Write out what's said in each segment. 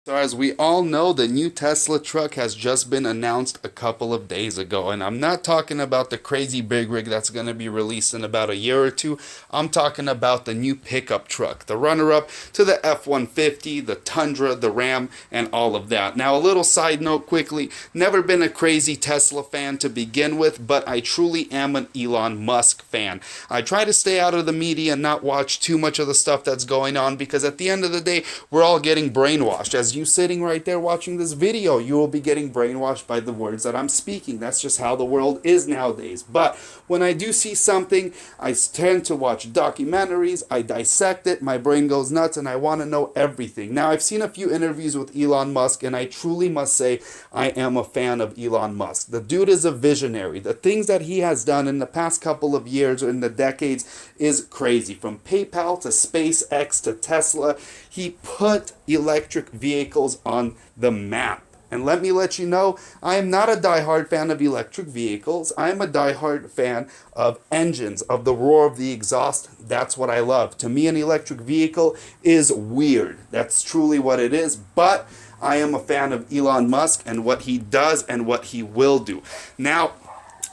So as we all know, the new Tesla truck has just been announced a couple of days ago. And I'm not talking about the crazy big rig that's going to be released in about a year or two. I'm talking about the new pickup truck, the runner-up to the F-150, the Tundra, the Ram, and all of that. Now, a little side note quickly, never been a crazy Tesla fan to begin with, but I truly am an Elon Musk fan. I try to stay out of the media and not watch too much of the stuff that's going on because at the end of the day, we're all getting brainwashed. As you sitting right there watching this video, you will be getting brainwashed by the words that I'm speaking. That's just how the world is nowadays. But when I do see something, I tend to watch documentaries, I dissect it, my brain goes nuts, and I want to know everything. Now, I've seen a few interviews with Elon Musk, and I truly must say I am a fan of Elon Musk. The dude is a visionary. The things that he has done in the past couple of years or in the decades is crazy. From PayPal to SpaceX to Tesla, he put electric vehicles on the map. And let me let you know, I am not a diehard fan of electric vehicles. I am a diehard fan of engines, of the roar of the exhaust. That's what I love. To me, an electric vehicle is weird. That's truly what it is. But I am a fan of Elon Musk and what he does and what he will do. Now,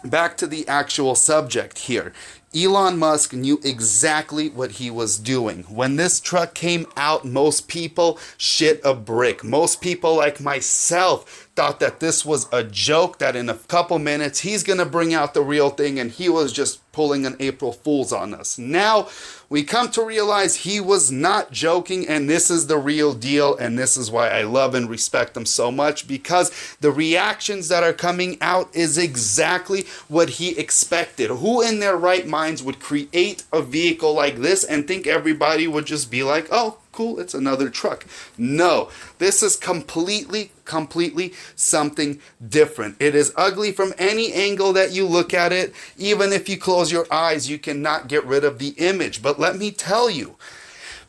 back to the actual subject here. Elon Musk knew exactly what he was doing. When this truck came out, most people shit a brick. Most people like myself thought that this was a joke, that in a couple minutes he's going to bring out the real thing, and he was just pulling an April Fool's on us. Now we come to realize he was not joking, and this is the real deal, and this is why I love and respect him so much, because the reactions that are coming out is exactly what he expected. Who in their right minds would create a vehicle like this and think everybody would just be like, oh, cool, it's another truck? No, this is completely something different. It is ugly from any angle that you look at it. Even if you close your eyes, you cannot get rid of the image. But let me tell you,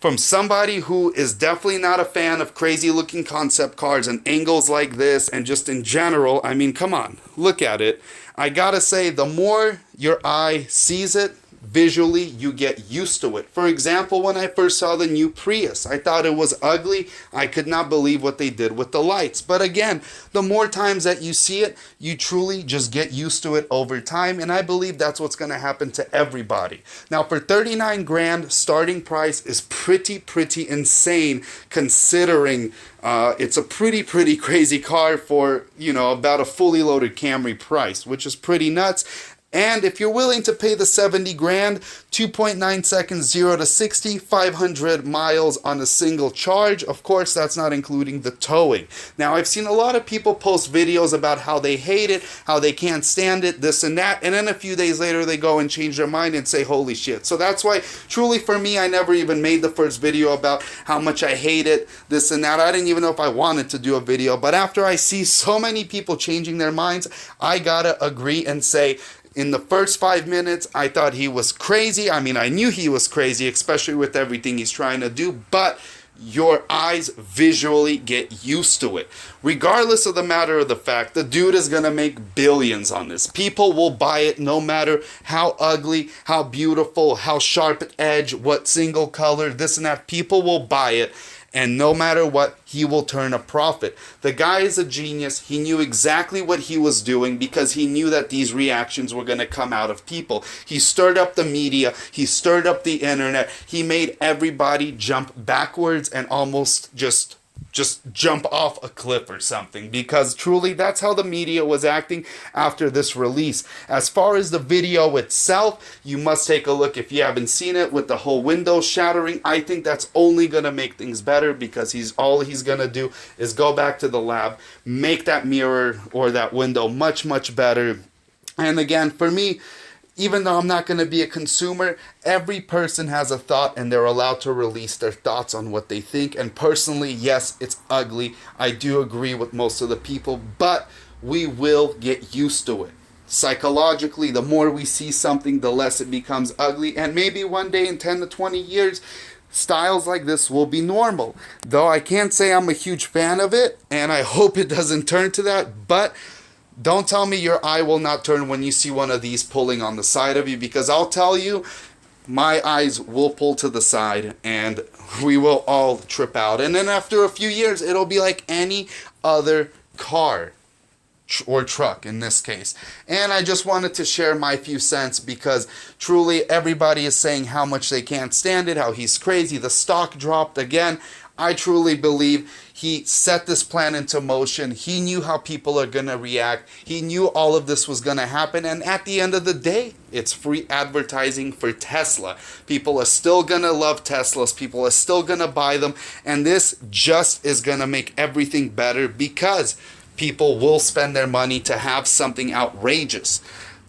from somebody who is definitely not a fan of crazy looking concept cars and angles like this and just in general, I mean, come on, look at it. I gotta say, the more your eye sees it, visually you get used to it. For example, when I first saw the new Prius, I thought it was ugly. I could not believe what they did with the lights. But again, the more times that you see it, you truly just get used to it over time, and I believe that's what's going to happen to everybody. Now, for 39 grand, starting price is pretty insane, considering it's a pretty crazy car for, about a fully loaded Camry price, which is pretty nuts. And if you're willing to pay the 70 grand, 2.9 seconds 0 to 60, 500 miles on a single charge. Of course, that's not including the towing. Now, I've seen a lot of people post videos about how they hate it, how they can't stand it, this and that, and then a few days later they go and change their mind and say, holy shit. So that's why, truly for me, I never even made the first video about how much I hate it, this and that. I didn't even know if I wanted to do a video, but after I see so many people changing their minds, I gotta agree and say, in the first 5 minutes, I thought he was crazy. I mean, I knew he was crazy, especially with everything he's trying to do, but your eyes visually get used to it. Regardless of the matter of the fact, the dude is going to make billions on this. People will buy it no matter how ugly, how beautiful, how sharp at edge, what single color, this and that. People will buy it. And no matter what, he will turn a profit. The guy is a genius. He knew exactly what he was doing because he knew that these reactions were going to come out of people. He stirred up the media. He stirred up the internet. He made everybody jump backwards and almost just jump off a cliff or something, because truly that's how the media was acting after this release. As far as the video itself, you must take a look if you haven't seen it, with the whole window shattering. I think that's only going to make things better, because all he's going to do is go back to the lab, make that mirror or that window much better. And again, for me, even though I'm not going to be a consumer, every person has a thought and they're allowed to release their thoughts on what they think. And personally, yes, it's ugly. I do agree with most of the people, but we will get used to it. Psychologically, the more we see something, the less it becomes ugly. And maybe one day in 10 to 20 years, styles like this will be normal. Though I can't say I'm a huge fan of it, and I hope it doesn't turn to that, but don't tell me your eye will not turn when you see one of these pulling on the side of you, because I'll tell you, my eyes will pull to the side, and we will all trip out. And then after a few years, it'll be like any other car or truck in this case. And I just wanted to share my few cents because truly everybody is saying how much they can't stand it, how he's crazy. The stock dropped again. I truly believe he set this plan into motion. He knew how people are going to react. He knew all of this was going to happen. And at the end of the day, it's free advertising for Tesla. People are still going to love Teslas. People are still going to buy them. And this just is going to make everything better because people will spend their money to have something outrageous.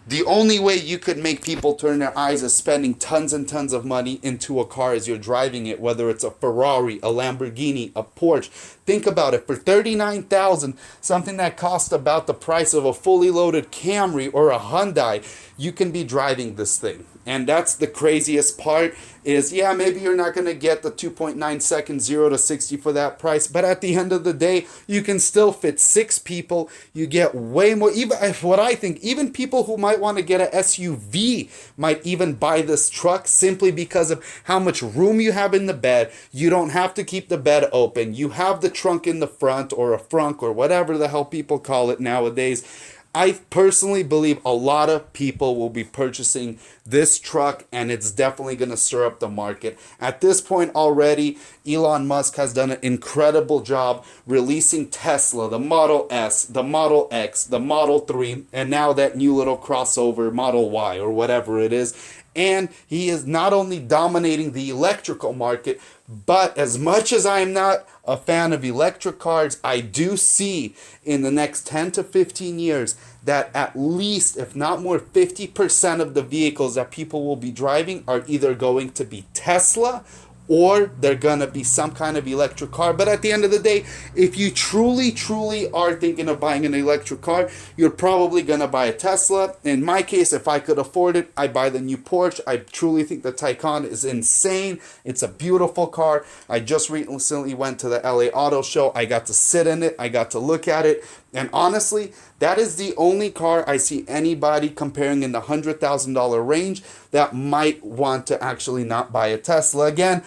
The only way you could make people turn their eyes is spending tons and tons of money into a car as you're driving it, whether it's a Ferrari, a Lamborghini, a Porsche. Think about it. For $39,000, something that costs about the price of a fully loaded Camry or a Hyundai, you can be driving this thing. And that's the craziest part is, yeah, maybe you're not going to get the 2.9 seconds 0 to 60 for that price. But at the end of the day, you can still fit 6 people. You get way more. Even what I think, even people who might want to get an SUV might even buy this truck simply because of how much room you have in the bed. You don't have to keep the bed open. You have the trunk in the front or a frunk or whatever the hell people call it nowadays. I personally believe a lot of people will be purchasing this truck, and it's definitely going to stir up the market. At this point already, Elon Musk has done an incredible job releasing Tesla, the Model S, the Model X, the Model 3, and now that new little crossover Model Y or whatever it is. And he is not only dominating the electrical market, but as much as I am not a fan of electric cars, I do see in the next 10 to 15 years that at least, if not more, 50% of the vehicles that people will be driving are either going to be Tesla or they're gonna be some kind of electric car. But at the end of the day, if you truly are thinking of buying an electric car, you're probably gonna buy a Tesla. In my case, if I could afford it, I buy the new Porsche. I truly think the Taycan is insane. It's a beautiful car. I just recently went to the LA Auto Show. I got to sit in it. I got to look at it. And honestly, that is the only car I see anybody comparing in the $100,000 range that might want to actually not buy a Tesla. Again,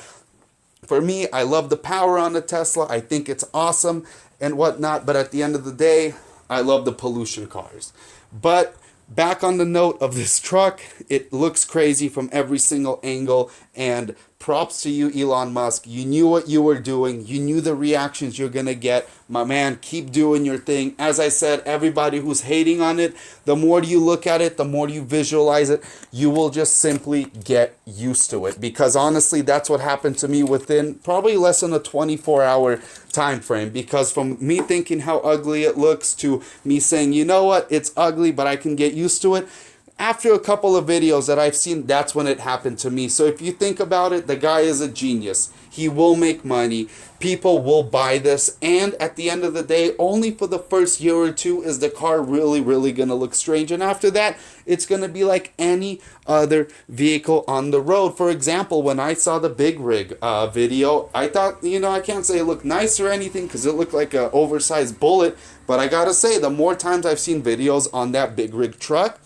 for me, I love the power on the Tesla. I think it's awesome and whatnot. But at the end of the day, I love the pollution cars. But back on the note of this truck, it looks crazy from every single angle. And props to you, Elon Musk. You knew what you were doing. You knew the reactions you're going to get. My man, keep doing your thing. As I said, everybody who's hating on it, the more you look at it, the more you visualize it, you will just simply get used to it. Because honestly, that's what happened to me within probably less than a 24-hour time frame. Because from me thinking how ugly it looks to me saying, you know what, it's ugly, but I can get used to it. After a couple of videos that I've seen, that's when it happened to me. So if you think about it, the guy is a genius. He will make money. People will buy this. And at the end of the day, only for the first year or two is the car really going to look strange. And after that, it's going to be like any other vehicle on the road. For example, when I saw the Big Rig video, I thought, I can't say it looked nice or anything because it looked like an oversized bullet. But I got to say, the more times I've seen videos on that Big Rig truck,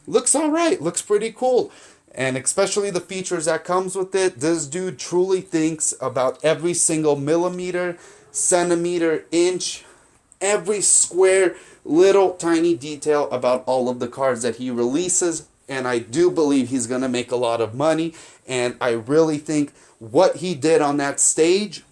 looks alright, looks pretty cool. And especially the features that comes with it. This dude truly thinks about every single millimeter, centimeter, inch, every square little tiny detail about all of the cars that he releases. And I do believe he's going to make a lot of money. And I really think what he did on that stage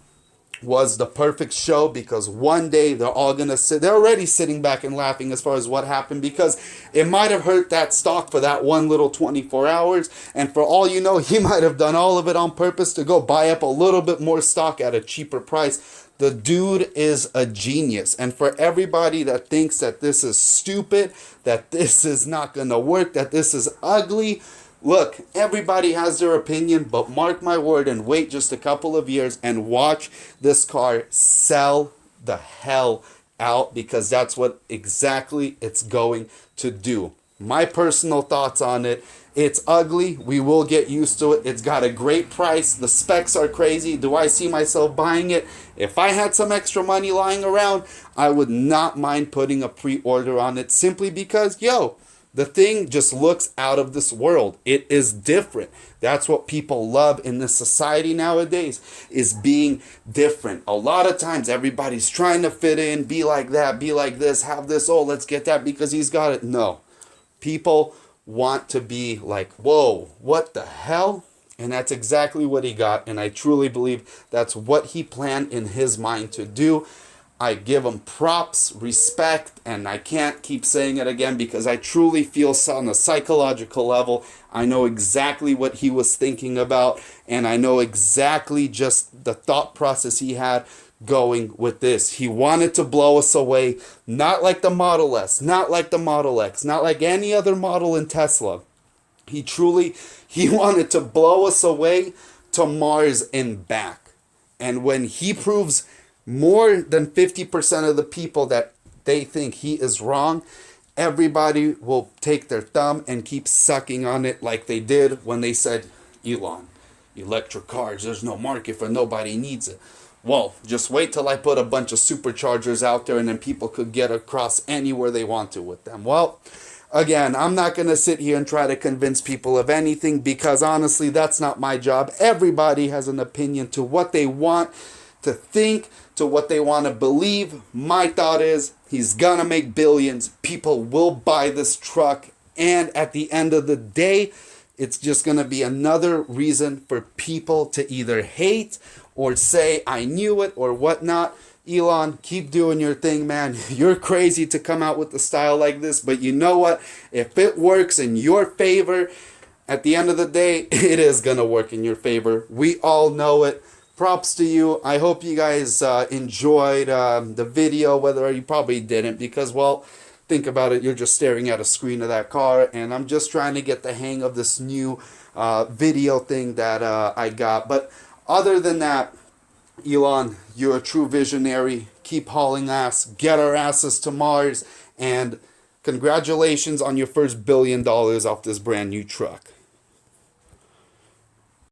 was the perfect show, because one day they're all going to they're already sitting back and laughing as far as what happened, because it might have hurt that stock for that one little 24 hours. And for all you know, he might have done all of it on purpose to go buy up a little bit more stock at a cheaper price. The dude is a genius. And for everybody that thinks that this is stupid, that this is not going to work, that this is ugly, look, everybody has their opinion, but mark my word and wait just a couple of years and watch this car sell the hell out, because that's what exactly it's going to do. My personal thoughts on it: it's ugly. We will get used to it. It's got a great price. The specs are crazy. Do I see myself buying it? If I had some extra money lying around, I would not mind putting a pre-order on it, simply because, The thing just looks out of this world. It is different. That's what people love in this society nowadays, is being different. A lot of times everybody's trying to fit in, be like that, be like this, have this, oh, let's get that because he's got it. No. People want to be like, whoa, what the hell? And that's exactly what he got. And I truly believe that's what he planned in his mind to do. I give him props, respect, and I can't keep saying it again because I truly feel on a psychological level, I know exactly what he was thinking about, and I know exactly just the thought process he had going with this. He wanted to blow us away, not like the Model S, not like the Model X, not like any other model in Tesla. He wanted to blow us away to Mars and back. And when he proves more than 50% of the people that they think he is wrong, everybody will take their thumb and keep sucking on it like they did when they said, Elon, electric cars, there's no market for, nobody needs it. Well, just wait till I put a bunch of superchargers out there and then people could get across anywhere they want to with them. Well, again, I'm not going to sit here and try to convince people of anything because honestly, that's not my job. Everybody has an opinion to what they want to think, to what they want to believe. My thought is he's going to make billions. People will buy this truck. And at the end of the day, it's just going to be another reason for people to either hate or say, I knew it or whatnot. Elon, keep doing your thing, man. You're crazy to come out with a style like this. But you know what? If it works in your favor, at the end of the day, it is going to work in your favor. We all know it. Props to you. I hope you guys enjoyed the video, whether you probably didn't because, well, think about it. You're just staring at a screen of that car, and I'm just trying to get the hang of this new video thing that I got. But other than that, Elon, you're a true visionary. Keep hauling ass. Get our asses to Mars. And congratulations on your first $1 billion off this brand new truck.